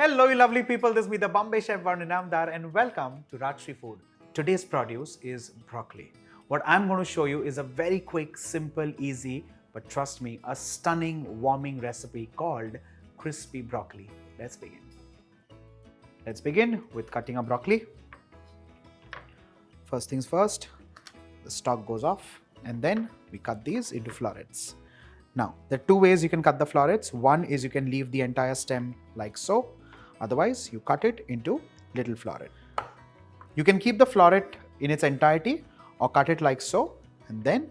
Hello, you lovely people. This is me, the Bombay Chef Varun Inamdar, and welcome to Rajshri Food. Today's produce is broccoli. What I'm going to show you is a very quick, simple, easy, but trust me, a stunning, warming recipe called crispy broccoli. Let's begin. Let's begin with cutting a broccoli. First things first, the stalk goes off, and then we cut these into florets. Now, there are two ways you can cut the florets. One is you can leave the entire stem like so. Otherwise, you cut it into little floret. You can keep the floret in its entirety or cut it like so and then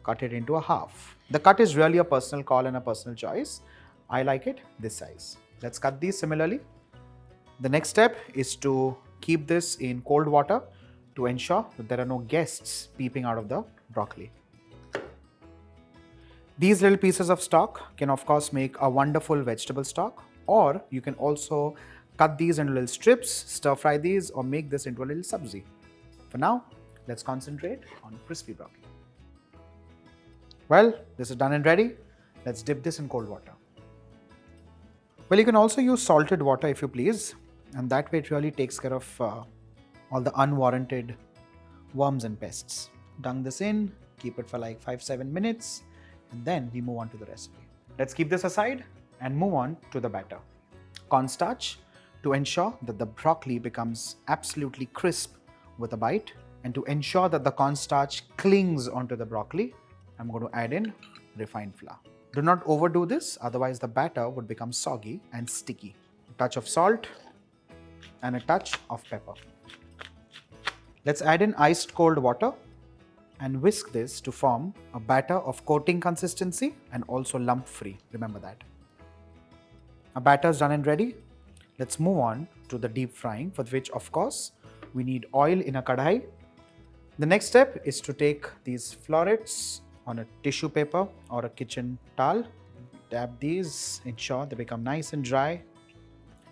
cut it into a half. The cut is really a personal call and a personal choice. I like it this size. Let's cut these similarly. The next step is to keep this in cold water to ensure that there are no guests peeping out of the broccoli. These little pieces of stock can of course make a wonderful vegetable stock, or you can also cut these into little strips, stir fry these, or make this into a little sabzi. For now, let's concentrate on crispy broccoli. Well, this is done and ready. Let's dip this in cold water. Well, you can also use salted water if you please, and that way it really takes care of all the unwarranted worms and pests. Dunk this in, keep it for like 5-7 minutes, and then we move on to the recipe. Let's keep this aside and move on to the batter. Cornstarch to ensure that the broccoli becomes absolutely crisp with a bite, and to ensure that the cornstarch clings onto the broccoli, I'm going to add in refined flour. Do not overdo this, otherwise the batter would become soggy and sticky. A touch of salt and a touch of pepper. Let's add in iced cold water and whisk this to form a batter of coating consistency and also lump free. Remember that. Our batter is done and ready. Let's move on to the deep frying, for which of course we need oil in a kadhai. The next step is to take these florets on a tissue paper or a kitchen towel. Dab these, ensure they become nice and dry.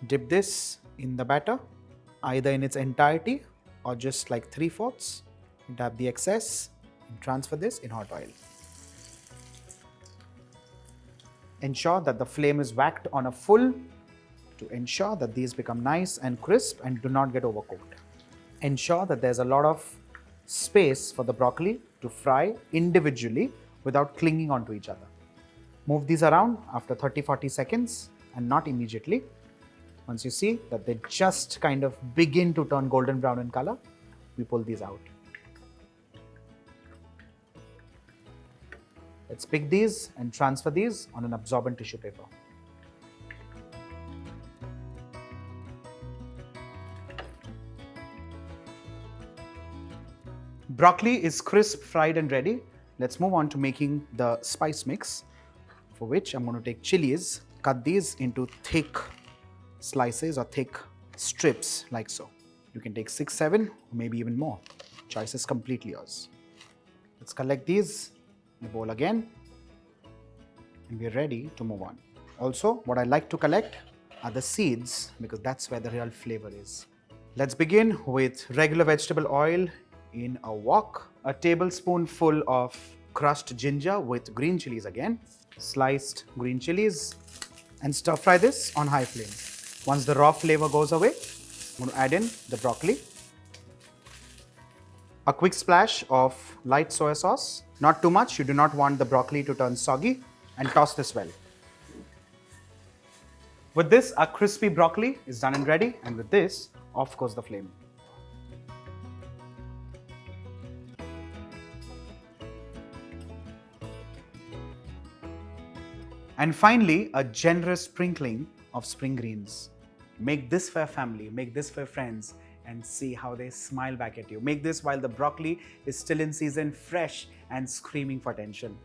Dip this in the batter, either in its entirety or just like 3/4. Dab the excess and transfer this in hot oil. Ensure that the flame is whacked on a full to ensure that these become nice and crisp and do not get overcooked. Ensure that there's a lot of space for the broccoli to fry individually without clinging onto each other. Move these around after 30-40 seconds and not immediately. Once you see that they just kind of begin to turn golden brown in color, we pull these out. Let's pick these and transfer these on an absorbent tissue paper. Broccoli is crisp, fried and ready. Let's move on to making the spice mix, for which I'm going to take chilies, cut these into thick slices or thick strips like so. You can take 6-7 or maybe even more. Choice is completely yours. Let's collect these in the bowl again, and we're ready to move on. Also, what I like to collect are the seeds, because that's where the real flavor is. Let's begin with regular vegetable oil in a wok, a tablespoonful of crushed ginger with green chilies again, sliced green chilies, and stir fry this on high flame. Once the raw flavor goes away, I'm going to add in the broccoli. A quick splash of light soy sauce, not too much, you do not want the broccoli to turn soggy, and toss this well. With this, our crispy broccoli is done and ready, and with this, off goes the flame. And finally, a generous sprinkling of spring greens. Make this for your family, make this for your friends, and see how they smile back at you. Make this while the broccoli is still in season, fresh and screaming for attention.